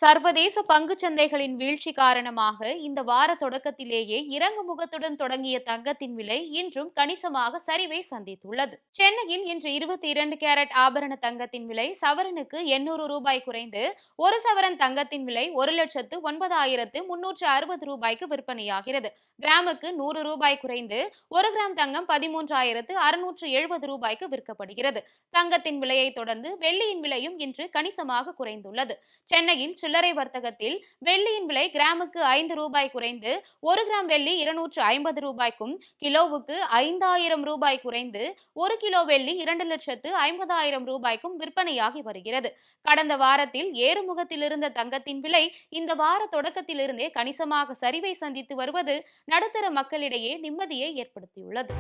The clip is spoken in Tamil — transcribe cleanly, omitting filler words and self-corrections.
சர்வதேச பங்குச் சந்தைகளின் வீழ்ச்சி காரணமாக இந்த வார தொடக்கத்திலேயே இறங்கு முகத்துடன் தொடங்கிய தங்கத்தின் விலை இன்றும் கணிசமாக சரிவை சந்தித்துள்ளது. சென்னையில் இன்று 22 கேரட் ஆபரண தங்கத்தின் விலை சவரனுக்கு 800 ரூபாய் குறைந்து ஒரு சவரன் தங்கத்தின் விலை 1,09,360 ரூபாய்க்கு விற்பனையாகிறது. கிராமுக்கு 100 ரூபாய் குறைந்து ஒரு கிராம் தங்கம் 13,670 ரூபாய்க்கு விற்கப்படுகிறது. தங்கத்தின் விலையை தொடர்ந்து வெள்ளியின் விலையும் இன்று கணிசமாக குறைந்துள்ளது. சென்னையில் சில்லறை வர்த்தகத்தில் வெள்ளியின் விலை கிராமுக்கு 5 ரூபாய் குறைந்து ஒரு கிராம் வெள்ளி 250 ரூபாய்க்கும், கிலோவுக்கு 5,000 ரூபாய் குறைந்து ஒரு கிலோ வெள்ளி 2,50,000 ரூபாய்க்கும் விற்பனையாகி வருகிறது. கடந்த வாரத்தில் ஏறுமுகத்தில் இருந்த தங்கத்தின் விலை இந்த வார தொடக்கத்திலிருந்தே கணிசமாக சரிவை சந்தித்து வருவது நடுத்தர மக்களிடையே நிம்மதியை ஏற்படுத்தியுள்ளது.